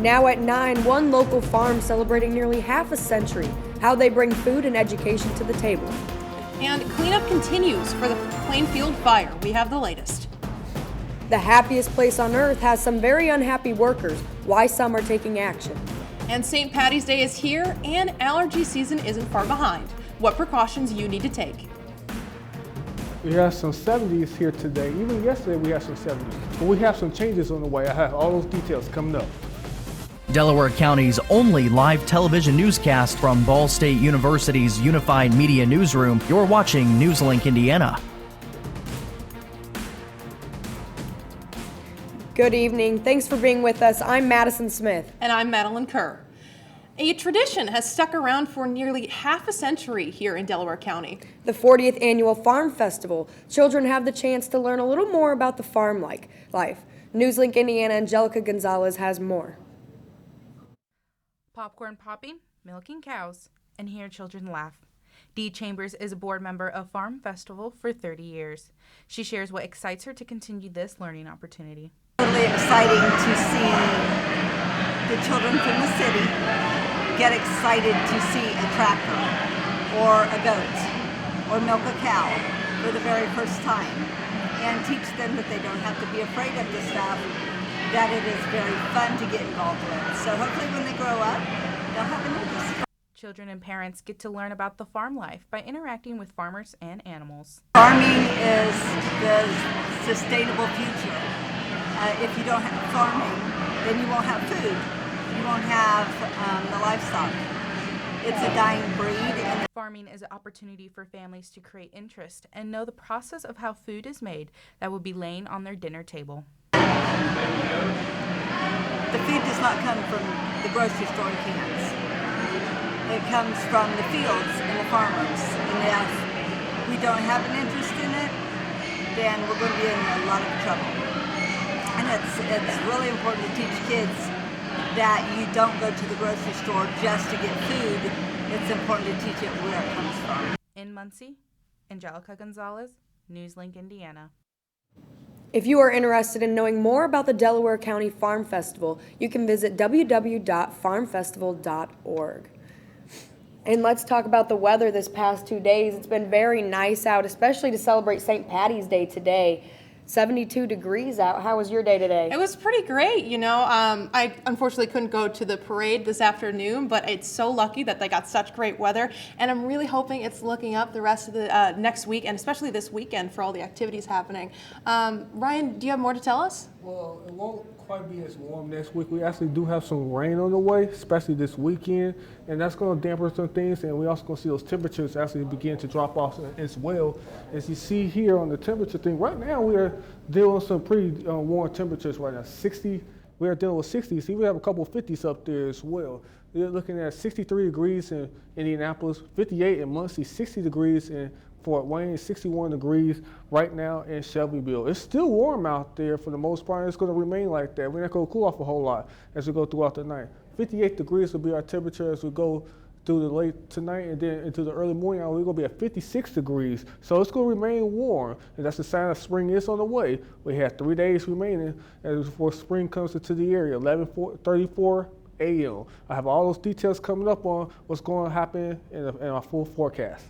Now at 9, one local farm celebrating nearly half a century, how they bring food and education to the table. And cleanup continues for the Plainfield fire. We have the latest. The happiest place on earth has some very unhappy workers, why some are taking action. And St. Patty's Day is here, and allergy season isn't far behind. What precautions you need to take. We have some 70s here today. Even yesterday we had some 70s. But we have some changes on the way. I have all those details coming up. Delaware County's only live television newscast from Ball State University's Unified Media Newsroom. You're watching Newslink, Indiana. Good evening. Thanks for being with us. I'm Madison Smith. And I'm Madeline Kerr. A tradition has stuck around for nearly half a century here in Delaware County. The 40th Annual Farm Festival. Children have the chance to learn a little more about the farm life. Newslink Indiana Angelica Gonzalez has more. Popcorn popping, milking cows, and hear children laugh. Dee Chambers is a board member of Farm Festival for 30 years. She shares what excites her to continue this learning opportunity. Really exciting to see the children from the city get excited to see a tractor or a goat or milk a cow for the very first time, and teach them that they don't have to be afraid of the stuff, that it is very fun to get involved with. So hopefully when they grow up, they'll have an interest. Children and parents get to learn about the farm life by interacting with farmers and animals. Farming is the sustainable future. If you don't have farming, then you won't have food. You won't have the livestock. It's a dying breed. And farming is an opportunity for families to create interest and know the process of how food is made that will be laying on their dinner table. The food does not come from the grocery store in cans. It comes from the fields and the farmers. And if we don't have an interest in it, then we're going to be in a lot of trouble. And it's really important to teach kids that you don't go to the grocery store just to get food. It's important to teach it where it comes from. In Muncie, Angelica Gonzalez, Newslink, Indiana. If you are interested in knowing more about the Delaware County Farm Festival, you can visit www.farmfestival.org. And let's talk about the weather this past 2 days. It's been very nice out, especially to celebrate St. Patty's Day today. 72 degrees out. How was your day today? It was pretty great, you know. I unfortunately couldn't go to the parade this afternoon, but it's so lucky that they got such great weather, and I'm really hoping it's looking up the rest of the next week, and especially this weekend for all the activities happening. Ryan, do you have more to tell us? Well, it won't quite be as warm next week. We actually do have some rain on the way, especially this weekend, and that's going to dampen some things, and we also going to see those temperatures actually begin to drop off as well. As you see here on the temperature thing, right now we are dealing with some pretty warm temperatures right now. 60, we are dealing with 60s. See, we have a couple of 50s up there as well. We're looking at 63 degrees in Indianapolis, 58 in Muncie, 60 degrees in Fort Wayne, 61 degrees right now in Shelbyville. It's still warm out there for the most part, and it's going to remain like that. We're not going to cool off a whole lot as we go throughout the night. 58 degrees will be our temperature as we go through the late tonight, and then into the early morning hour, we're going to be at 56 degrees. So it's going to remain warm, and that's a sign that spring is on the way. We have 3 days remaining as before spring comes into the area, 11:34 a.m. I have all those details coming up on what's going to happen in our full forecast.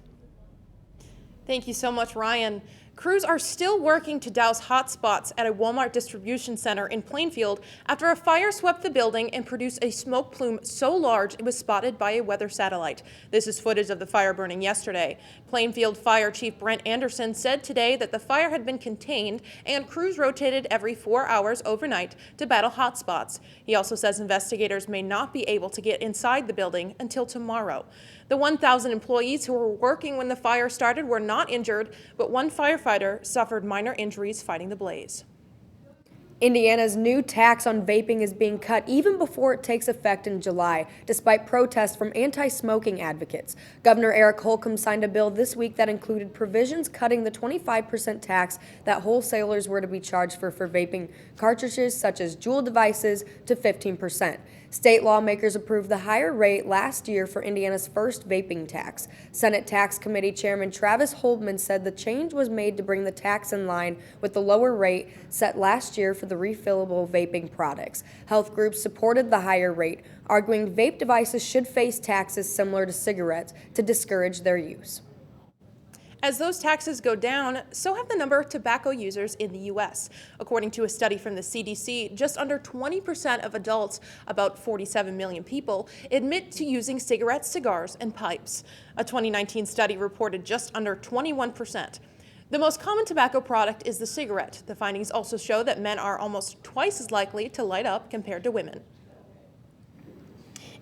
Thank you so much, Ryan. Crews are still working to douse hot spots at a Walmart distribution center in Plainfield after a fire swept the building and produced a smoke plume so large it was spotted by a weather satellite. This is footage of the fire burning yesterday. Plainfield Fire Chief Brent Anderson said today that the fire had been contained and crews rotated every 4 hours overnight to battle hot spots. He also says investigators may not be able to get inside the building until tomorrow. The 1,000 employees who were working when the fire started were not injured, but one firefighter suffered minor injuries fighting the blaze. Indiana's new tax on vaping is being cut even before it takes effect in July, despite protests from anti-smoking advocates. Governor Eric Holcomb signed a bill this week that included provisions cutting the 25% tax that wholesalers were to be charged for vaping cartridges such as Juul devices to 15%. State lawmakers approved the higher rate last year for Indiana's first vaping tax. Senate Tax Committee Chairman Travis Holdman said the change was made to bring the tax in line with the lower rate set last year for the refillable vaping products. Health groups supported the higher rate, arguing vape devices should face taxes similar to cigarettes to discourage their use. As those taxes go down, so have the number of tobacco users in the U.S. According to a study from the CDC, just under 20% of adults, about 47 million people, admit to using cigarettes, cigars, and pipes. A 2019 study reported just under 21%. The most common tobacco product is the cigarette. The findings also show that men are almost twice as likely to light up compared to women.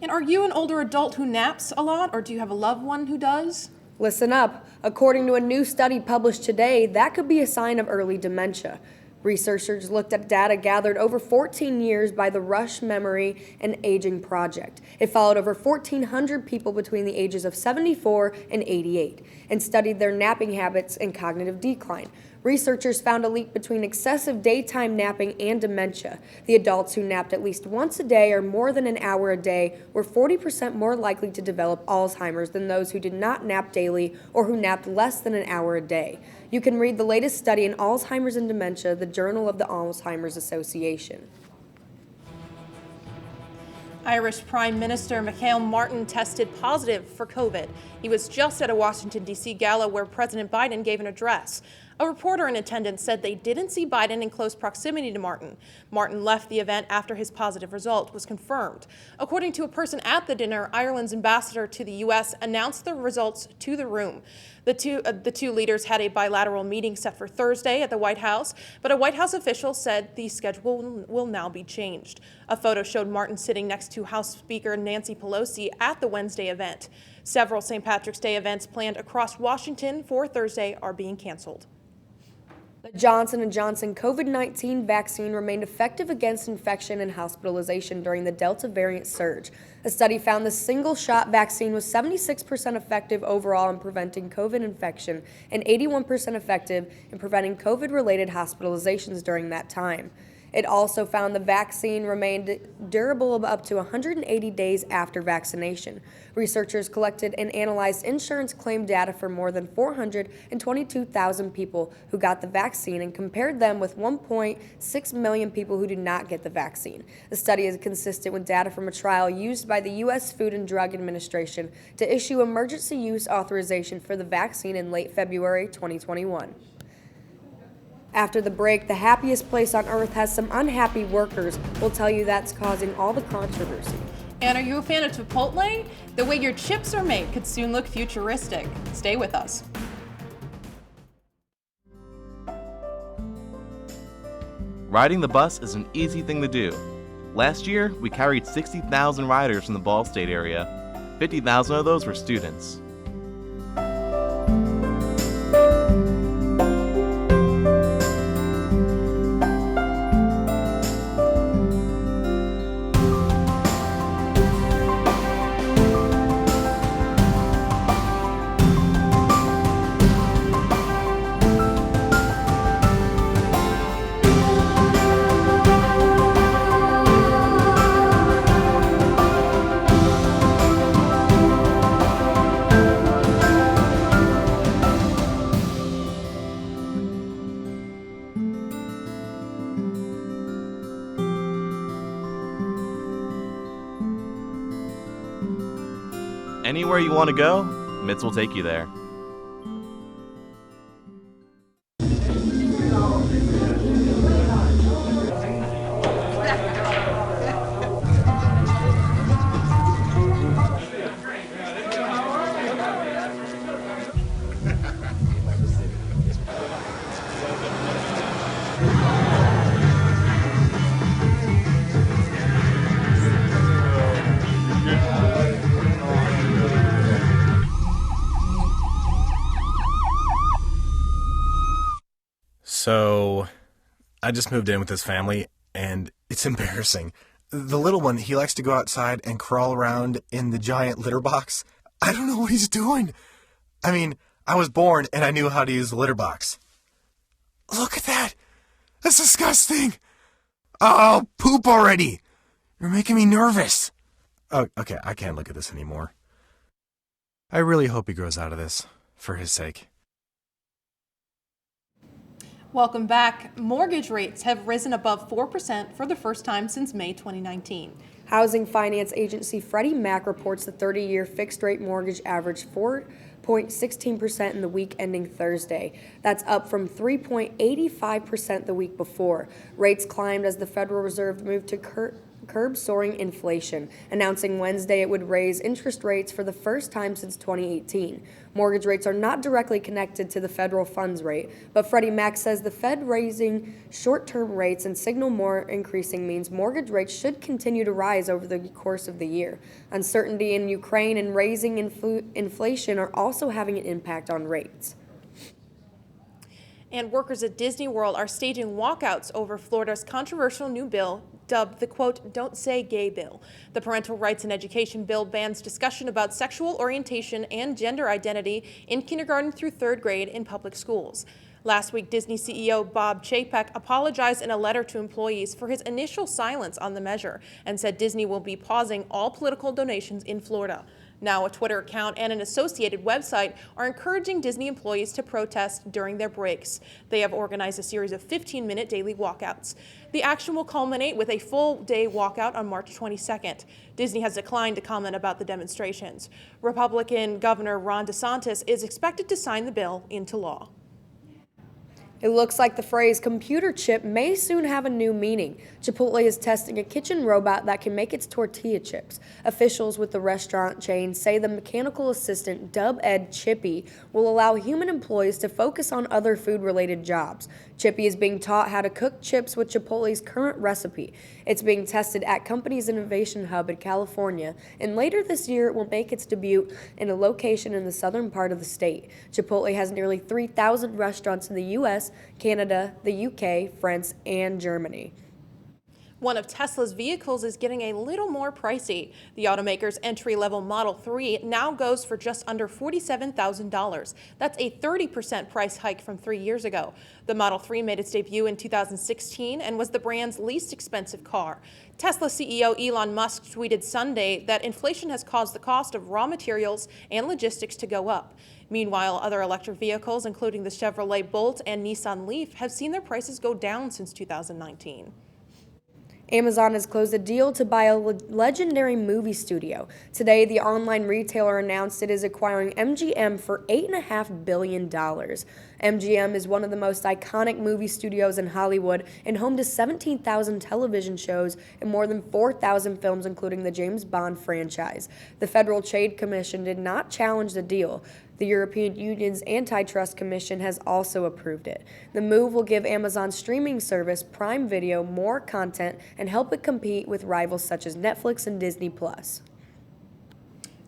And are you an older adult who naps a lot, or do you have a loved one who does? Listen up. According to a new study published today, that could be a sign of early dementia. Researchers looked at data gathered over 14 years by the Rush Memory and Aging Project. It followed over 1,400 people between the ages of 74 and 88 and studied their napping habits and cognitive decline. Researchers found a link between excessive daytime napping and dementia. The adults who napped at least once a day or more than an hour a day were 40% more likely to develop Alzheimer's than those who did not nap daily or who napped less than an hour a day. You can read the latest study in Alzheimer's and Dementia, the Journal of the Alzheimer's Association. Irish Prime Minister Michael Martin tested positive for COVID. He was just at a Washington, D.C. gala where President Biden gave an address. A reporter in attendance said they didn't see Biden in close proximity to Martin. Martin left the event after his positive result was confirmed. According to a person at the dinner, Ireland's ambassador to the U.S. announced the results to the room. The two leaders had a bilateral meeting set for Thursday at the White House, but a White House official said the schedule will now be changed. A photo showed Martin sitting next to House Speaker Nancy Pelosi at the Wednesday event. Several St. Patrick's Day events planned across Washington for Thursday are being canceled. The Johnson & Johnson COVID-19 vaccine remained effective against infection and hospitalization during the Delta variant surge. A study found the single-shot vaccine was 76% effective overall in preventing COVID infection and 81% effective in preventing COVID-related hospitalizations during that time. It also found the vaccine remained durable up to 180 days after vaccination. Researchers collected and analyzed insurance claim data for more than 422,000 people who got the vaccine and compared them with 1.6 million people who did not get the vaccine. The study is consistent with data from a trial used by the U.S. Food and Drug Administration to issue emergency use authorization for the vaccine in late February 2021. After the break, the happiest place on earth has some unhappy workers. We'll tell you that's causing all the controversy. And are you a fan of Chipotle? The way your chips are made could soon look futuristic. Stay with us. Riding the bus is an easy thing to do. Last year, we carried 60,000 riders from the Ball State area. 50,000 of those were students. Anywhere you want to go, Mitts will take you there. So, I just moved in with his family, and it's embarrassing. The little one, he likes to go outside and crawl around in the giant litter box. I don't know what he's doing. I mean, I was born and I knew how to use the litter box. Look at that. That's disgusting. Oh, poop already. You're making me nervous. Oh, okay, I can't look at this anymore. I really hope he grows out of this, for his sake. Welcome back. Mortgage rates have risen above 4% for the first time since May 2019. Housing finance agency Freddie Mac reports the 30-year fixed-rate mortgage averaged 4.16% in the week ending Thursday. That's up from 3.85% the week before. Rates climbed as the Federal Reserve moved to curb soaring inflation, announcing Wednesday it would raise interest rates for the first time since 2018. Mortgage rates are not directly connected to the federal funds rate, but Freddie Mac says the Fed raising short-term rates and signal more increasing means mortgage rates should continue to rise over the course of the year. Uncertainty in Ukraine and raising inflation are also having an impact on rates. And workers at Disney World are staging walkouts over Florida's controversial new bill dubbed the, quote, "Don't Say Gay Bill." The Parental Rights and Education Bill bans discussion about sexual orientation and gender identity in kindergarten through third grade in public schools. Last week, Disney CEO Bob Chapek apologized in a letter to employees for his initial silence on the measure and said Disney will be pausing all political donations in Florida. Now, a Twitter account and an associated website are encouraging Disney employees to protest during their breaks. They have organized a series of 15-minute daily walkouts. The action will culminate with a full-day walkout on March 22nd. Disney has declined to comment about the demonstrations. Republican Governor Ron DeSantis is expected to sign the bill into law. It looks like the phrase computer chip may soon have a new meaning. Chipotle is testing a kitchen robot that can make its tortilla chips. Officials with the restaurant chain say the mechanical assistant, dubbed Chippy, will allow human employees to focus on other food-related jobs. Chippy is being taught how to cook chips with Chipotle's current recipe. It's being tested at company's innovation hub in California, and later this year it will make its debut in a location in the southern part of the state. Chipotle has nearly 3,000 restaurants in the U.S., Canada, the UK, France, and Germany. One of Tesla's vehicles is getting a little more pricey. The automaker's entry-level Model 3 now goes for just under $47,000. That's a 30% price hike from 3 years ago. The Model 3 made its debut in 2016 and was the brand's least expensive car. Tesla CEO Elon Musk tweeted Sunday that inflation has caused the cost of raw materials and logistics to go up. Meanwhile, other electric vehicles, including the Chevrolet Bolt and Nissan Leaf, have seen their prices go down since 2019. Amazon has closed a deal to buy a legendary movie studio. Today, the online retailer announced it is acquiring MGM for $8.5 billion. MGM is one of the most iconic movie studios in Hollywood and home to 17,000 television shows and more than 4,000 films, including the James Bond franchise. The Federal Trade Commission did not challenge the deal. The European Union's Antitrust Commission has also approved it. The move will give Amazon's streaming service, Prime Video, more content and help it compete with rivals such as Netflix and Disney+.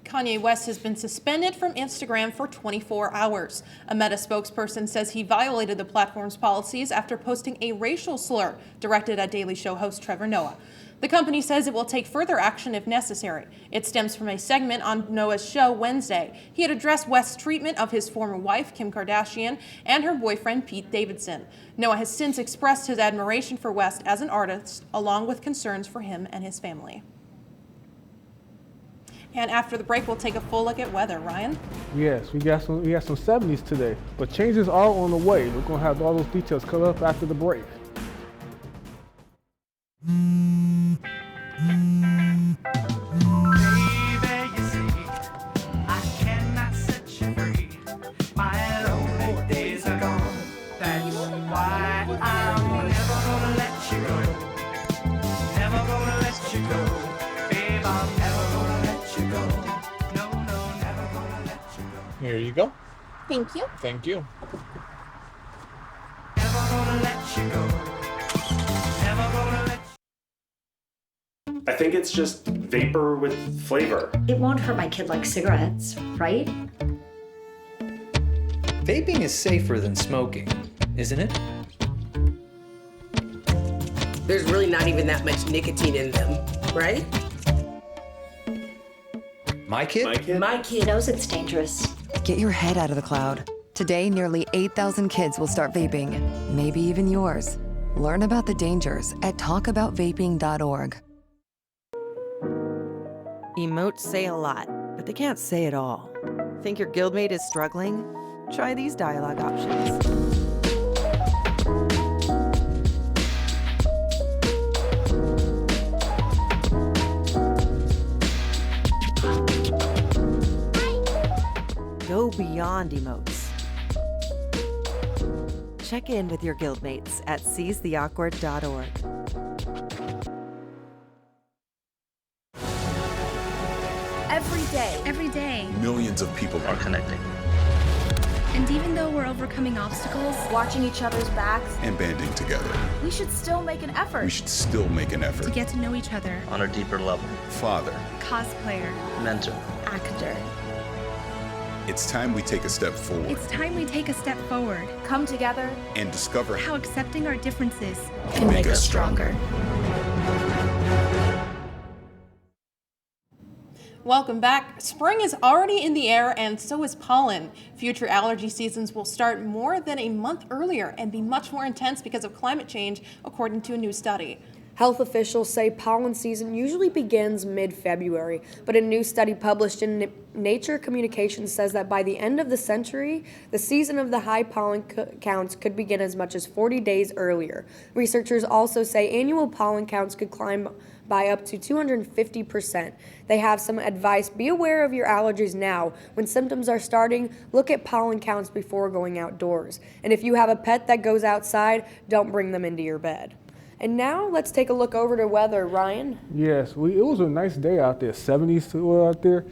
Kanye West has been suspended from Instagram for 24 hours. A Meta spokesperson says he violated the platform's policies after posting a racial slur directed at Daily Show host Trevor Noah. The company says it will take further action if necessary. It stems from a segment on Noah's show Wednesday. He had addressed West's treatment of his former wife, Kim Kardashian, and her boyfriend, Pete Davidson. Noah has since expressed his admiration for West as an artist, along with concerns for him and his family. And after the break, we'll take a full look at weather. Ryan? Yes, we got some 70s today, but changes are on the way. We're going to have all those details come up after the break. Here you go. Thank you. Thank you. I think it's just vapor with flavor. It won't hurt my kid like cigarettes, right? Vaping is safer than smoking, isn't it? There's really not even that much nicotine in them, right? My kid? My kid knows it's dangerous. Get your head out of the cloud. Today, nearly 8,000 kids will start vaping, maybe even yours. Learn about the dangers at talkaboutvaping.org. Emotes say a lot, but they can't say it all. Think your guildmate is struggling? Try these dialogue options. Go beyond emotes. Check in with your guildmates at seizetheawkward.org. Every day, millions of people are connecting. And even though we're overcoming obstacles, watching each other's backs, and banding together, we should still make an effort. To get to know each other On a deeper level. Father, cosplayer, Mentor. actor. it's time we take a step forward. It's time we take a step forward. come together, and discover How accepting our differences can make us stronger. Welcome back. Spring is already in the air, and so is pollen. Future allergy seasons will start more than a month earlier and be much more intense because of climate change, according to a new study. Health officials say pollen season usually begins mid-February, but a new study published in Nature Communications says that by the end of the century, the season of the high pollen counts could begin as much as 40 days earlier. Researchers also say annual pollen counts could climb by up to 250%. They have some advice. Be aware of your allergies now. When symptoms are starting, look at pollen counts before going outdoors. And if you have a pet that goes outside, don't bring them into your bed. And now let's take a look over to weather. Ryan? Yes, it was a nice day out there. 70s out there,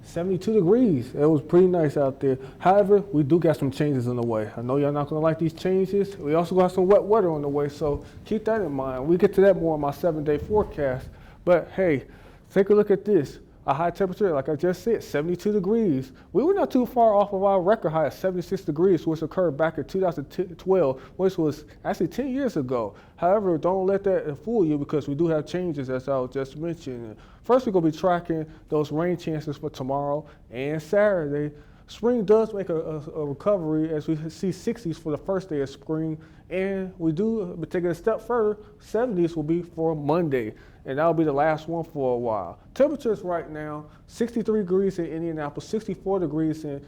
72 degrees. It was pretty nice out there. However, we do got some changes on the way. I know y'all not going to like these changes. We also got some wet weather on the way, so keep that in mind. We get to that more in my 7-day forecast. But hey, take a look at this. A high temperature, like I just said, 72 degrees. We were not too far off of our record high of 76 degrees, which occurred back in 2012, which was actually 10 years ago. However, don't let that fool you because we do have changes, as I just mentioned. First, we're going to be tracking those rain chances for tomorrow and Saturday. Spring does make a recovery as we see 60s for the first day of spring, and we do, but taking a step further, 70s will be for Monday, and that'll be the last one for a while. Temperatures right now, 63 degrees in Indianapolis, 64 degrees in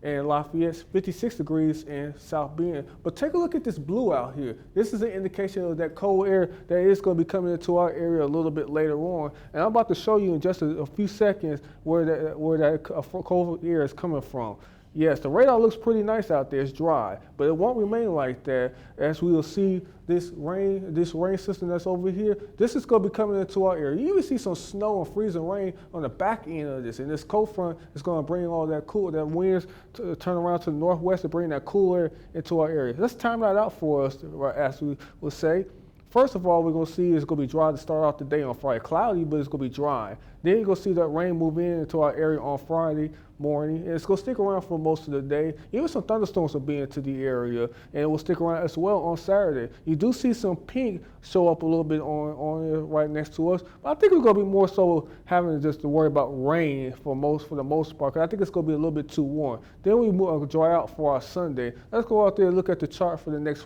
Lafayette, 56 degrees in South Bend. But take a look at this blue out here. This is an indication of that cold air that is going to be coming into our area a little bit later on. And I'm about to show you in just a few seconds where that cold air is coming from. Yes, the radar looks pretty nice out there. It's dry, but it won't remain like that as we will see this rain system that's over here. This is going to be coming into our area. You even see some snow and freezing rain on the back end of this, and this cold front is going to bring all that winds to turn around to the northwest to bring that cool air into our area. Let's time that out for us, as we will say. First of all, we're going to see it's going to be dry to start out the day on Friday. Cloudy, but it's going to be dry. Then you're going to see that rain move into our area on Friday morning. And it's going to stick around for most of the day. Even some thunderstorms will be into the area. And it will stick around as well on Saturday. You do see some pink show up a little bit on it right next to us. But I think it's going to be more so having just to worry about rain for the most part. 'Cause I think it's going to be a little bit too warm. Then we dry out for our Sunday. Let's go out there and look at the chart for the next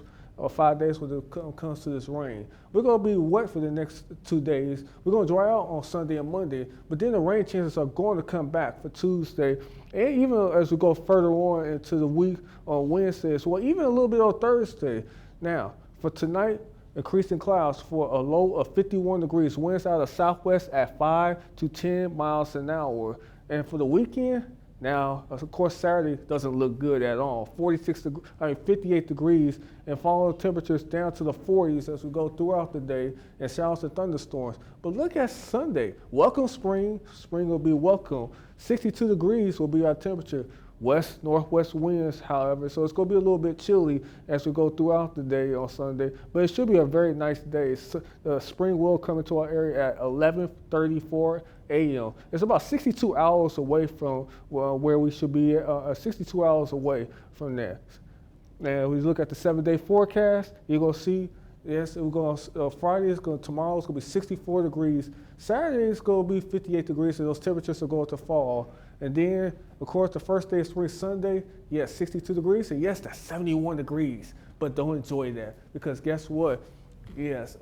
5 days when it comes to this rain. We're going to be wet for the next 2 days. We're going to dry out on Sunday and Monday, but then the rain chances are going to come back for Tuesday, and even as we go further on into the week on Wednesday as well, even a little bit on Thursday. Now, for tonight, increasing clouds for a low of 51 degrees, winds out of southwest at 5 to 10 miles an hour. And for the weekend, now, of course, Saturday doesn't look good at all. 58 degrees, and falling temperatures down to the 40s as we go throughout the day, and showers and thunderstorms. But look at Sunday. Welcome spring. Spring will be welcome. 62 degrees will be our temperature. Northwest winds, however, so it's going to be a little bit chilly as we go throughout the day on Sunday, but it should be a very nice day. Spring will come into our area at 11:34 a.m. It's about 62 hours away from where we should be, 62 hours away from that. Now, if we look at the 7-day forecast, you're going to see, yes, we're going Friday tomorrow it's going to be 64 degrees. Saturday is going to be 58 degrees, and those temperatures are going to fall. And then, of course, the first day of spring, Sunday, yes, 62 degrees, and yes, that's 71 degrees. But don't enjoy that, because guess what? Yes,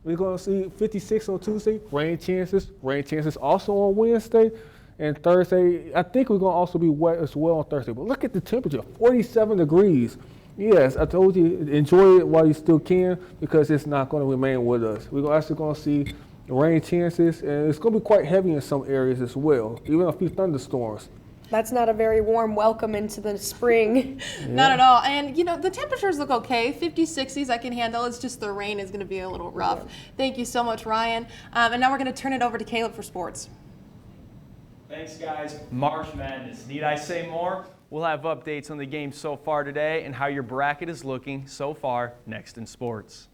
We're going to see 56 on Tuesday, rain chances also on Wednesday. And Thursday, I think we're going to also be wet as well on Thursday. But look at the temperature, 47 degrees. Yes, I told you, enjoy it while you still can, because it's not going to remain with us. We're actually going to see rain chances, and it's going to be quite heavy in some areas as well, even a few thunderstorms. That's not a very warm welcome into the spring. Yeah. Not at all. And, you know, the temperatures look okay. 50s, 60s I can handle. It's just the rain is going to be a little rough. Yeah. Thank you so much, Ryan. And now we're going to turn it over to Caleb for sports. Thanks, guys. March Madness. Need I say more? We'll have updates on the game so far today and how your bracket is looking so far next in sports.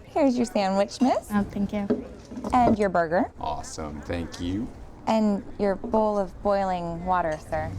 Here's your sandwich, miss. Oh, thank you. And your burger. Awesome, thank you. And your bowl of boiling water, sir.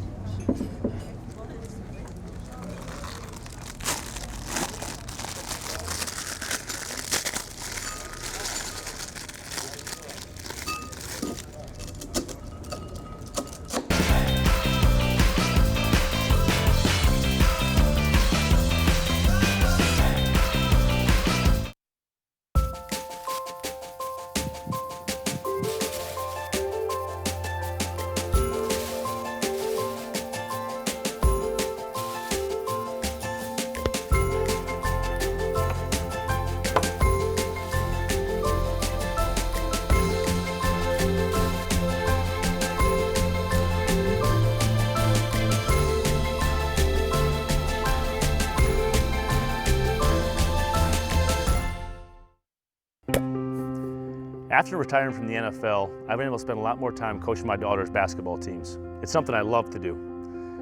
After retiring from the NFL, I've been able to spend a lot more time coaching my daughter's basketball teams. It's something I love to do.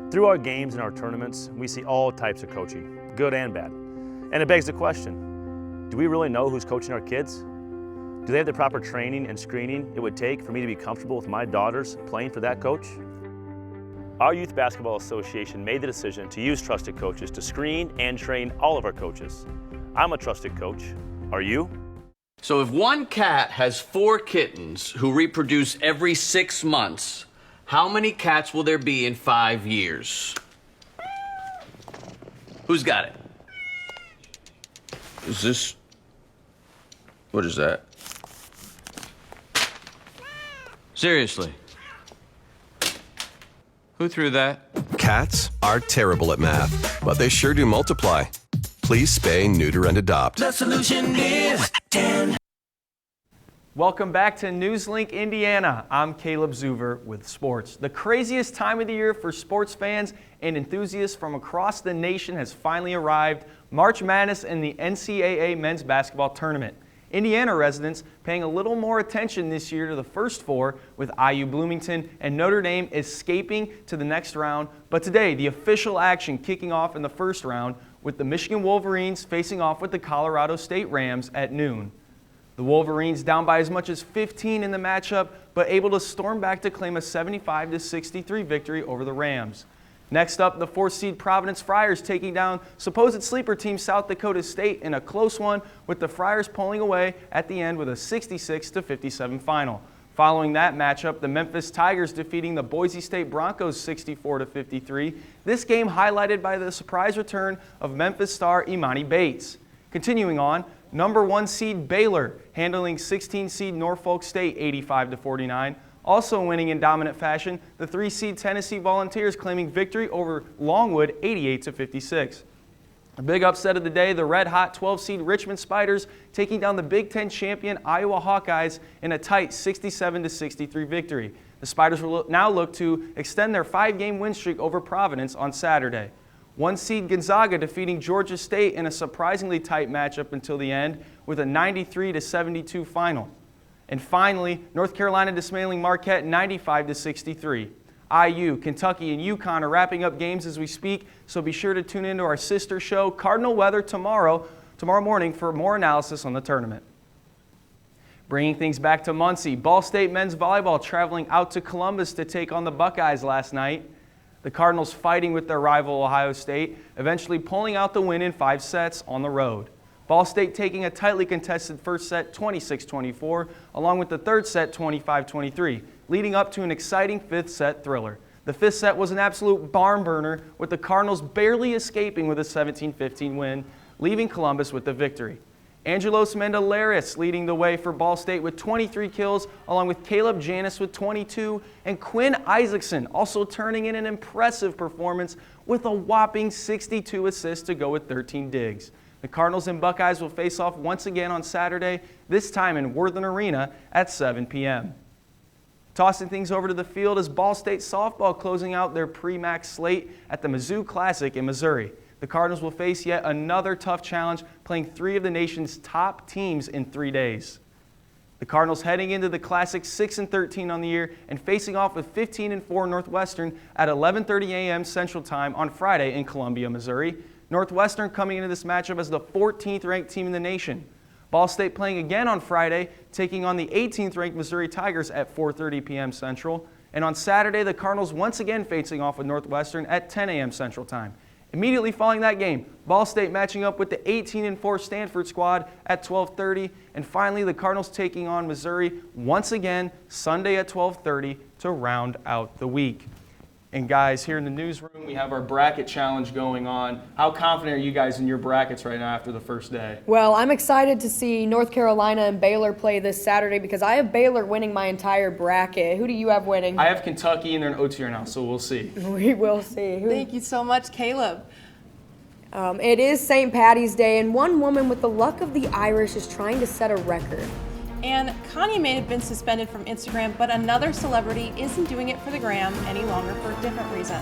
Through our games and our tournaments, we see all types of coaching, good and bad. And it begs the question, do we really know who's coaching our kids? Do they have the proper training and screening it would take for me to be comfortable with my daughters playing for that coach? Our Youth Basketball Association made the decision to use trusted coaches to screen and train all of our coaches. I'm a trusted coach. Are you? So if one cat has 4 kittens who reproduce every 6 months, how many cats will there be in 5 years? Who's got it? Is this... What is that? Seriously? Who threw that? Cats are terrible at math, but they sure do multiply. Please spay, neuter, and adopt. The solution is 10. Welcome back to Newslink, Indiana. I'm Caleb Zuver with sports. The craziest time of the year for sports fans and enthusiasts from across the nation has finally arrived. March Madness and the NCAA men's basketball tournament. Indiana residents paying a little more attention this year to the first 4, with IU Bloomington and Notre Dame escaping to the next round. But today, the official action kicking off in the first round, with the Michigan Wolverines facing off with the Colorado State Rams at noon. The Wolverines down by as much as 15 in the matchup, but able to storm back to claim a 75-63 victory over the Rams. Next up, the 4th seed Providence Friars taking down supposed sleeper team South Dakota State in a close one, with the Friars pulling away at the end with a 66-57 final. Following that matchup, the Memphis Tigers defeating the Boise State Broncos 64-53. This game highlighted by the surprise return of Memphis star Imani Bates. Continuing on, number 1 seed Baylor handling 16 seed Norfolk State 85-49. Also winning in dominant fashion, the 3 seed Tennessee Volunteers claiming victory over Longwood 88-56. A big upset of the day, the red-hot 12 seed Richmond Spiders taking down the Big Ten champion Iowa Hawkeyes in a tight 67-63 victory. The Spiders will now look to extend their 5-game win streak over Providence on Saturday. 1 seed Gonzaga defeating Georgia State in a surprisingly tight matchup until the end with a 93-72 final. And finally, North Carolina dismantling Marquette 95-63. IU, Kentucky, and UConn are wrapping up games as we speak, so be sure to tune into our sister show, Cardinal Weather, tomorrow morning for more analysis on the tournament. Bringing things back to Muncie, Ball State men's volleyball traveling out to Columbus to take on the Buckeyes last night. The Cardinals fighting with their rival Ohio State, eventually pulling out the win in 5 sets on the road. Ball State taking a tightly contested first set 26-24, along with the third set 25-23, leading up to an exciting 5th set thriller. The 5th set was an absolute barn burner, with the Cardinals barely escaping with a 17-15 win, leaving Columbus with the victory. Angelos Mendeleris leading the way for Ball State with 23 kills, along with Caleb Janis with 22, and Quinn Isaacson also turning in an impressive performance with a whopping 62 assists to go with 13 digs. The Cardinals and Buckeyes will face off once again on Saturday, this time in Worthen Arena at 7 p.m. Tossing things over to the field is Ball State softball closing out their pre-max slate at the Mizzou Classic in Missouri. The Cardinals will face yet another tough challenge, playing 3 of the nation's top teams in 3 days. The Cardinals heading into the Classic 6-13 on the year and facing off with 15-4 Northwestern at 11:30 a.m. Central Time on Friday in Columbia, Missouri. Northwestern coming into this matchup as the 14th ranked team in the nation. Ball State playing again on Friday, taking on the 18th ranked Missouri Tigers at 4:30 p.m. Central. And on Saturday, the Cardinals once again facing off with Northwestern at 10 a.m. Central Time. Immediately following that game, Ball State matching up with the 18-4 Stanford squad at 12:30. And finally, the Cardinals taking on Missouri once again Sunday at 12:30 to round out the week. And guys, here in the newsroom, we have our bracket challenge going on. How confident are you guys in your brackets right now after the first day? Well, I'm excited to see North Carolina and Baylor play this Saturday because I have Baylor winning my entire bracket. Who do you have winning? I have Kentucky, and they're in OT right now, so we'll see. We will see. Thank you so much, Caleb. It is St. Patty's Day, and one woman with the luck of the Irish is trying to set a record. And Kanye may have been suspended from Instagram, but another celebrity isn't doing it for the gram any longer for a different reason.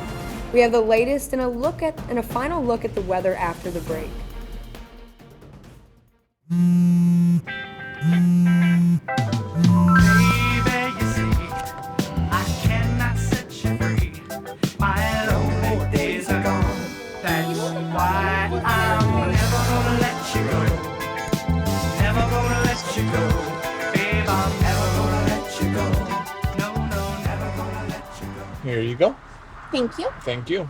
We have the latest and a final look at the weather after the break. Here you go. Thank you. Thank you.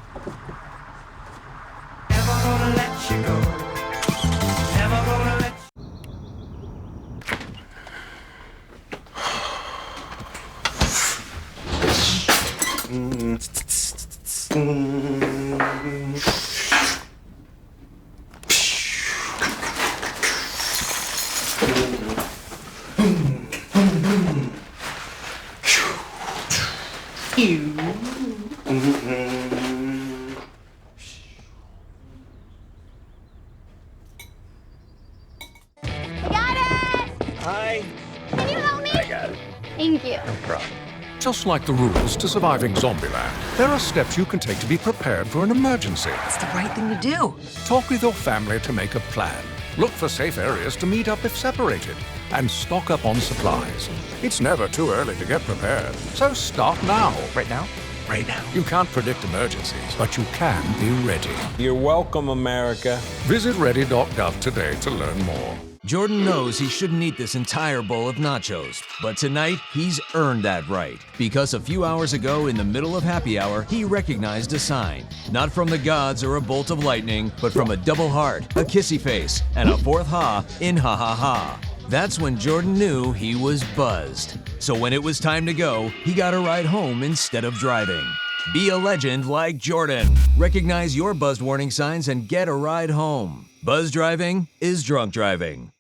Hi. Can you help me? I got it. Thank you. No problem. Just like the rules to surviving Zombieland, there are steps you can take to be prepared for an emergency. It's the right thing to do. Talk with your family to make a plan. Look for safe areas to meet up if separated. And stock up on supplies. It's never too early to get prepared, so start now. Right now? Right now. You can't predict emergencies, but you can be ready. You're welcome, America. Visit ready.gov today to learn more. Jordan knows he shouldn't eat this entire bowl of nachos, but tonight he's earned that right. Because a few hours ago, in the middle of happy hour, he recognized a sign. Not from the gods or a bolt of lightning, but from a double heart, a kissy face, and a fourth ha in ha ha ha. That's when Jordan knew he was buzzed. So when it was time to go, he got a ride home instead of driving. Be a legend like Jordan. Recognize your buzzed warning signs and get a ride home. Buzz driving is drunk driving.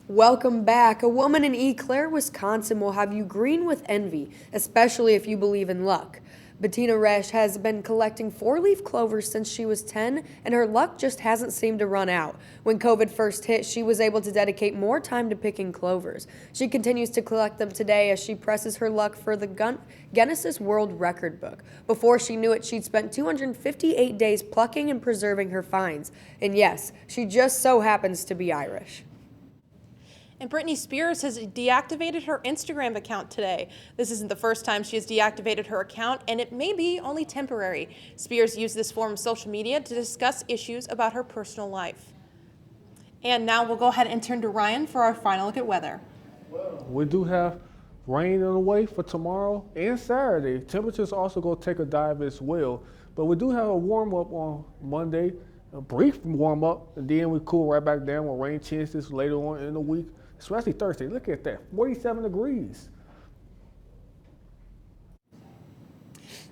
Welcome back. A woman in Eau Claire, Wisconsin will have you green with envy, especially if you believe in luck. Bettina Resch has been collecting 4-leaf clovers since she was 10, and her luck just hasn't seemed to run out. When COVID first hit, she was able to dedicate more time to picking clovers. She continues to collect them today as she presses her luck for the Guinness World Record book. Before she knew it, she'd spent 258 days plucking and preserving her finds. And yes, she just so happens to be Irish. And Britney Spears has deactivated her Instagram account today. This isn't the first time she has deactivated her account, and it may be only temporary. Spears used this form of social media to discuss issues about her personal life. And now we'll go ahead and turn to Ryan for our final look at weather. We do have rain on the way for tomorrow and Saturday. Temperatures also going to take a dive as well. But we do have a warm-up on Monday, a brief warm-up, and then we cool right back down with rain chances later on in the week. Especially Thursday. Look at that, 47 degrees.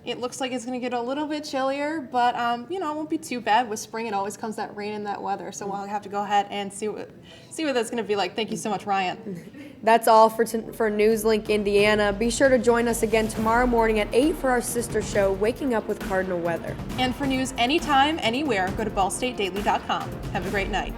It looks like it's going to get a little bit chillier, but you know, it won't be too bad. With spring, it always comes that rain and that weather, so we'll have to go ahead and see what that's going to be like. Thank you so much, Ryan. That's all for Newslink Indiana. Be sure to join us again tomorrow morning at 8 for our sister show, Waking Up with Cardinal Weather. And for news anytime, anywhere, go to ballstatedaily.com. Have a great night.